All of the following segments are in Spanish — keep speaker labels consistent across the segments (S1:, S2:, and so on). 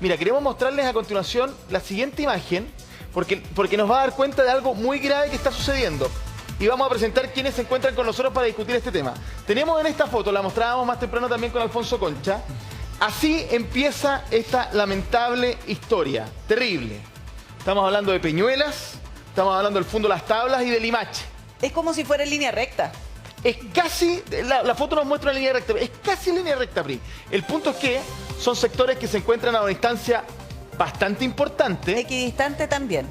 S1: Mira, queremos mostrarles a continuación la siguiente imagen porque nos va a dar cuenta de algo muy grave que está sucediendo. Y vamos a presentar quienes se encuentran con nosotros para discutir este tema. Tenemos en esta foto, la mostrábamos más temprano también con Alfonso Concha, así empieza esta lamentable historia, terrible. Estamos hablando de Peñuelas, estamos hablando del Fondo Las Tablas y de Limache.
S2: Es como si fuera en línea recta.
S1: Es casi, la foto nos muestra una línea recta, es casi línea recta, Pri. El punto es que son sectores que se encuentran a una distancia bastante importante.
S2: Equidistante también.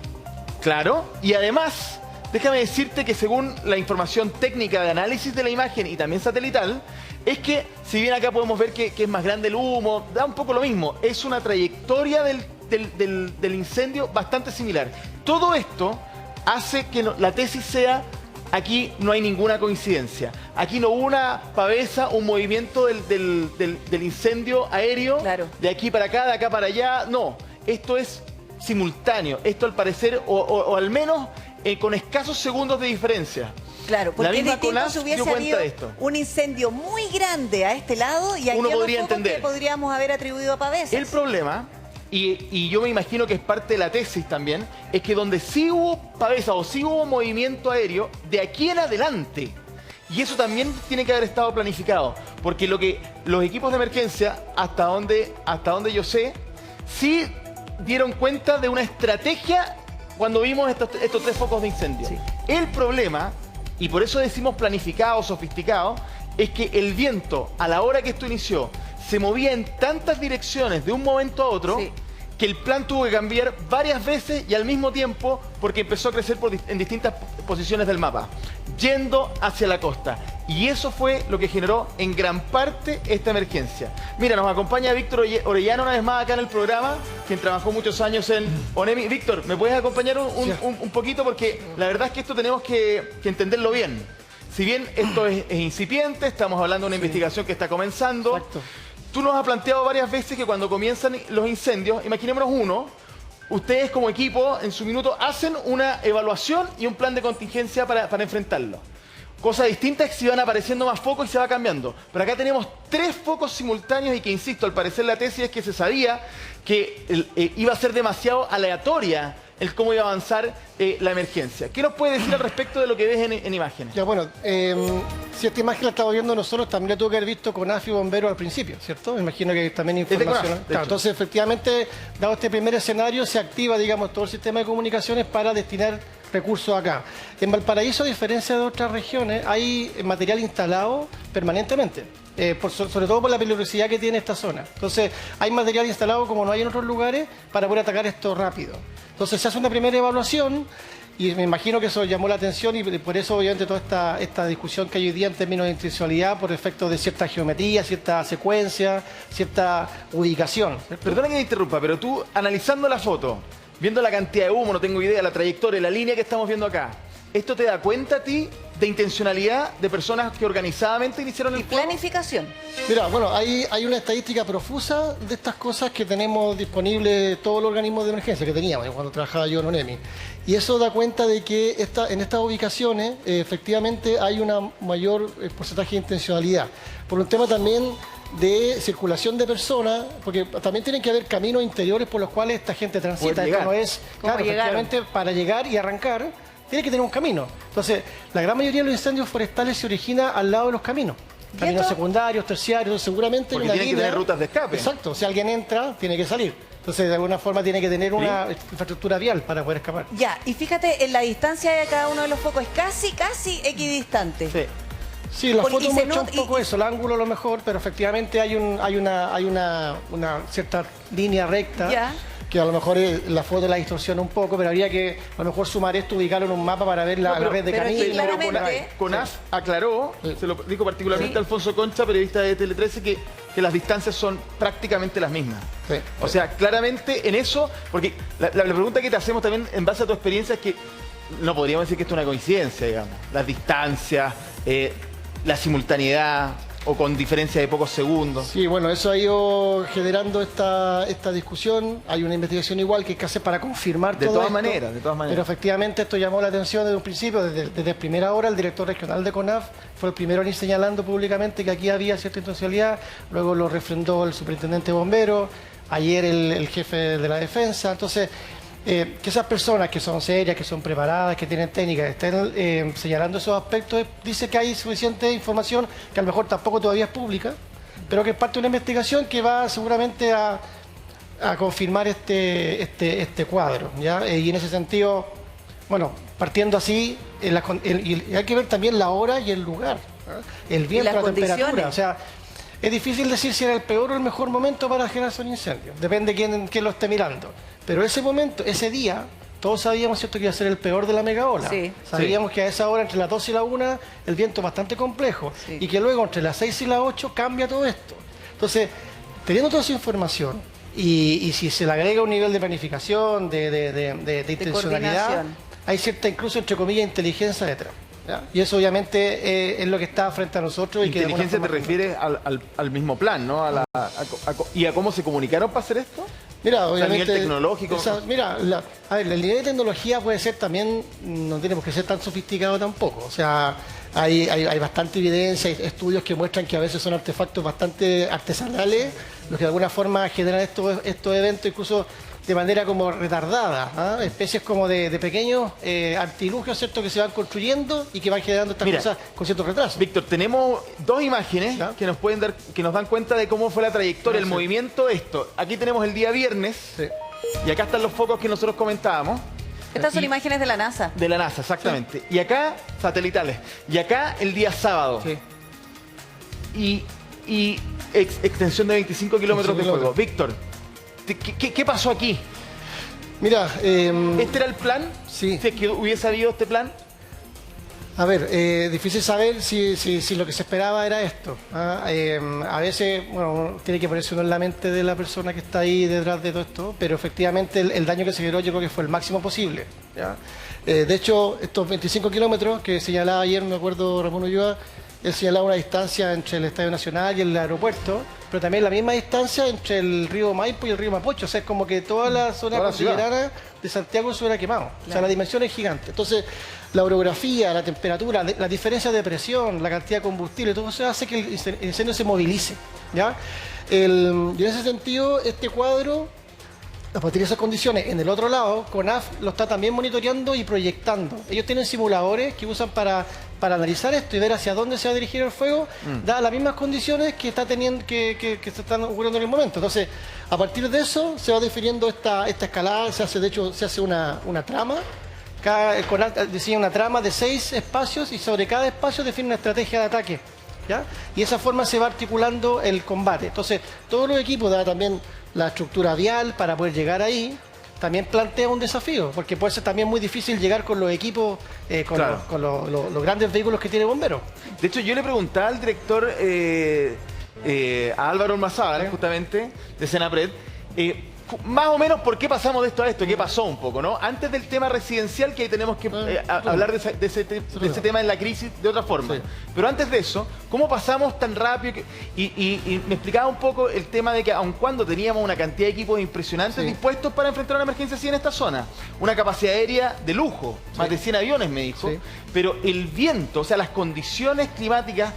S1: Claro, y además, déjame decirte que según la información técnica de análisis de la imagen y también satelital, es que si bien acá podemos ver que es más grande el humo, da un poco lo mismo, es una trayectoria del incendio bastante similar. Todo esto hace que la tesis sea: aquí no hay ninguna coincidencia. Aquí no hubo una pavesa, un movimiento del incendio aéreo,
S2: claro,
S1: de aquí para acá, de acá para allá. No, esto es simultáneo. Esto al parecer, o al menos con escasos segundos de diferencia.
S2: Claro, porque es distinto si hubiese habido un incendio muy grande a este lado y aquí
S1: uno podría entender
S2: que podríamos haber atribuido a pavesas.
S1: El problema, y yo me imagino que es parte de la tesis también, es que donde sí hubo pavesa o sí hubo movimiento aéreo, de aquí en adelante. Y eso también tiene que haber estado planificado. Porque lo que los equipos de emergencia, hasta donde yo sé, sí dieron cuenta de una estrategia cuando vimos estos tres focos de incendio. Sí. El problema, y por eso decimos planificado, sofisticado, es que el viento, a la hora que esto inició, se movía en tantas direcciones de un momento a otro, sí, que el plan tuvo que cambiar varias veces y al mismo tiempo porque empezó a crecer en distintas posiciones del mapa, yendo hacia la costa. Y eso fue lo que generó en gran parte esta emergencia. Mira, nos acompaña Víctor Orellana una vez más acá en el programa, quien trabajó muchos años en ONEMI. Víctor, ¿me puedes acompañar un poquito? Porque la verdad es que esto tenemos que entenderlo bien. Si bien esto es incipiente, estamos hablando de una investigación que está comenzando. Exacto. Tú nos has planteado varias veces que cuando comienzan los incendios, imaginémonos uno, ustedes como equipo en su minuto hacen una evaluación y un plan de contingencia para enfrentarlo. Cosa distinta es que si van apareciendo más focos y se va cambiando. Pero acá tenemos tres focos simultáneos y que, insisto, al parecer la tesis es que se sabía que iba a ser demasiado aleatoria el cómo iba a avanzar la emergencia. ¿Qué nos puede decir al respecto de lo que ves en imágenes?
S3: Ya, bueno, si esta imagen la estamos viendo nosotros, también la tuvo que haber visto CONAF y bomberos al principio, ¿cierto? Me imagino que también información. Claro, entonces, efectivamente, dado este primer escenario, se activa, digamos, todo el sistema de comunicaciones para destinar recursos acá. En Valparaíso, a diferencia de otras regiones, hay material instalado permanentemente. Sobre todo por la peligrosidad que tiene esta zona. Entonces, hay material instalado como no hay en otros lugares para poder atacar esto rápido. Entonces, se hace una primera evaluación y me imagino que eso llamó la atención y por eso, obviamente, toda esta discusión que hay hoy día en términos de intencionalidad por efecto de cierta geometría, cierta secuencia, cierta ubicación, ¿cierto?
S1: Perdona que me interrumpa, pero tú, analizando la foto, viendo la cantidad de humo, no tengo idea, la trayectoria, la línea que estamos viendo acá, ¿esto te da cuenta a ti de intencionalidad de personas que organizadamente iniciaron el fuego?
S2: Planificación.
S3: Mira, bueno, hay una estadística profusa de estas cosas que tenemos disponibles todos los organismos de emergencia que teníamos cuando trabajaba yo en ONEMI. Y eso da cuenta de que en estas ubicaciones efectivamente hay un mayor porcentaje de intencionalidad. Por un tema también de circulación de personas, porque también tienen que haber caminos interiores por los cuales esta gente transita. Esto no es, claro, efectivamente, para llegar y arrancar, tiene que tener un camino. Entonces, la gran mayoría de los incendios forestales se origina al lado de los caminos. Caminos secundarios, terciarios, seguramente
S1: porque tienen que tener rutas de escape.
S3: Exacto, si alguien entra, tiene que salir. Entonces, de alguna forma tiene que tener una infraestructura vial para poder escapar.
S2: Ya, y fíjate, en la distancia de cada uno de los focos es casi equidistante.
S3: Sí. Sí, la foto muestra un poco eso, el ángulo a lo mejor, pero efectivamente hay una cierta línea recta. Ya. Que a lo mejor la foto la distorsiona un poco, pero habría que a lo mejor sumar esto, ubicarlo en un mapa para ver la red de caminos.
S1: CONAF aclaró, se lo dijo particularmente Alfonso Concha, periodista de Tele 13, que las distancias son prácticamente las mismas. Sí. O sea, claramente en eso, porque la pregunta que te hacemos también en base a tu experiencia es que no podríamos decir que esto es una coincidencia, digamos. Las distancias, la simultaneidad, o con diferencia de pocos segundos.
S3: Sí, bueno, eso ha ido generando esta discusión. Hay una investigación igual que hay que hacer para confirmar todo esto. De todas maneras. Pero efectivamente esto llamó la atención desde un principio, desde primera hora. El director regional de CONAF fue el primero en ir señalando públicamente que aquí había cierta intencionalidad. Luego lo refrendó el superintendente de bomberos. ayer el jefe de la defensa. Entonces, que esas personas que son serias, que son preparadas, que tienen técnicas, estén señalando esos aspectos, dice que hay suficiente información que a lo mejor tampoco todavía es pública, pero que es parte de una investigación que va seguramente a confirmar este cuadro, ¿ya? Y en ese sentido, bueno, partiendo así, y hay que ver también la hora y el lugar, ¿no? El viento, la temperatura, o sea, es difícil decir si era el peor o el mejor momento para generarse un incendio, depende de quién lo esté mirando, pero ese momento, ese día, todos sabíamos, ¿cierto?, que iba a ser el peor de la mega ola.
S2: Sí.
S3: Sabíamos que a esa hora, entre las 12 y la 1, el viento es bastante complejo, y que luego entre las 6 y las 8 cambia todo esto. Entonces, teniendo toda esa información, y si se le agrega un nivel de planificación, de intencionalidad, hay cierta, incluso entre comillas, inteligencia detrás, ¿ya? Y eso obviamente es lo que está frente a nosotros.
S1: ¿Inteligencia te refieres al mismo plan, ¿no? ¿Y a cómo se comunicaron para hacer esto?
S3: Mira, obviamente,
S1: a nivel tecnológico.
S3: Mira, a ver, el nivel de tecnología puede ser también, no tiene por qué ser tan sofisticado tampoco. O sea, hay bastante evidencia, hay estudios que muestran que a veces son artefactos bastante artesanales, los que de alguna forma generan estos eventos incluso de manera como retardada, ¿eh? Especies como de pequeños artilugios, ¿cierto?, que se van construyendo y que van generando estas cosas con cierto retraso.
S1: Víctor, tenemos dos imágenes que nos pueden dar, que nos dan cuenta de cómo fue la trayectoria, el movimiento de esto. Aquí tenemos el día viernes, y acá están los focos que nosotros comentábamos.
S2: Estas son imágenes de la NASA.
S1: De la NASA, exactamente. Y acá, satelitales. Y acá el día sábado. Y extensión de 25 kilómetros de fuego. Víctor, ¿qué pasó aquí?
S3: Mira,
S1: ¿este era el plan?
S3: Sí.
S1: Si es que hubiese habido este plan.
S3: A ver, difícil saber si lo que se esperaba era esto. A veces, bueno, tiene que ponerse uno en la mente de la persona que está ahí detrás de todo esto, pero efectivamente el daño que se generó yo creo que fue el máximo posible, ¿ya? De hecho, estos 25 kilómetros que señalaba ayer, me acuerdo Ramón Ulloa, él señalaba una distancia entre el Estadio Nacional y el aeropuerto, pero también la misma distancia entre el río Maipo y el río Mapocho. O sea, es como que toda la zona considerada de Santiago se hubiera quemado. Claro. O sea, la dimensión es gigante. Entonces, la orografía, la temperatura, la diferencia de presión, la cantidad de combustible, todo eso hace que el incendio se movilice, ¿ya? Y en ese sentido, este cuadro, a partir de esas condiciones, en el otro lado, CONAF lo está también monitoreando y proyectando. Ellos tienen simuladores que usan para analizar esto y ver hacia dónde se va a dirigir el fuego, dadas las mismas condiciones que está teniendo, que se están ocurriendo en el momento. Entonces, a partir de eso se va definiendo esta escalada, se hace una trama. CONAF diseña una trama de 6 espacios y sobre cada espacio define una estrategia de ataque, ¿ya? Y de esa forma se va articulando el combate. Entonces, todos los equipos, da también la estructura vial para poder llegar ahí, también plantea un desafío, porque puede ser también muy difícil llegar con los equipos, con los grandes vehículos que tiene bomberos.
S1: De hecho, yo le preguntaba al director, a Álvaro Ormazábal, justamente, de Senapred, más o menos por qué pasamos de esto a esto, qué pasó un poco, ¿no? Antes del tema residencial, que ahí tenemos que hablar de ese tema en la crisis de otra forma. Sí. Pero antes de eso, ¿cómo pasamos tan rápido? Y me explicaba un poco el tema de que aun cuando teníamos una cantidad de equipos impresionantes dispuestos para enfrentar una emergencia así en esta zona, una capacidad aérea de lujo, más de 100 aviones me dijo, pero el viento, o sea, las condiciones climáticas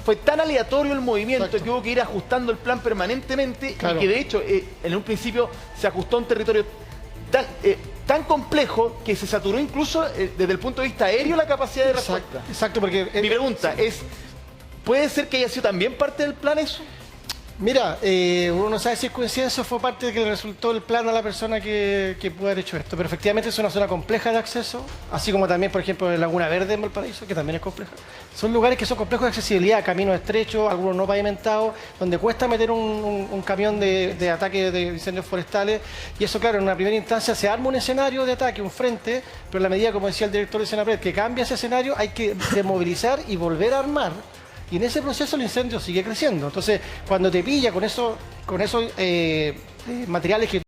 S1: fue tan aleatorio el movimiento que hubo que ir ajustando el plan permanentemente, y que de hecho en un principio se ajustó a un territorio tan complejo que se saturó incluso desde el punto de vista aéreo la capacidad de respuesta.
S3: Exacto, porque
S1: mi pregunta es, ¿puede ser que haya sido también parte del plan eso?
S3: Mira, uno no sabe si es coincidencia o fue parte de que le resultó el plan a la persona que pudo haber hecho esto, pero efectivamente es una zona compleja de acceso, así como también, por ejemplo, Laguna Verde en Valparaíso, que también es compleja. Son lugares que son complejos de accesibilidad, caminos estrechos, algunos no pavimentados, donde cuesta meter un camión de ataque de incendios forestales, y eso, claro, en una primera instancia se arma un escenario de ataque, un frente, pero en la medida, como decía el director de Senapred, que cambia ese escenario, hay que desmovilizar y volver a armar. Y en ese proceso el incendio sigue creciendo. Entonces, cuando te pilla con esos materiales que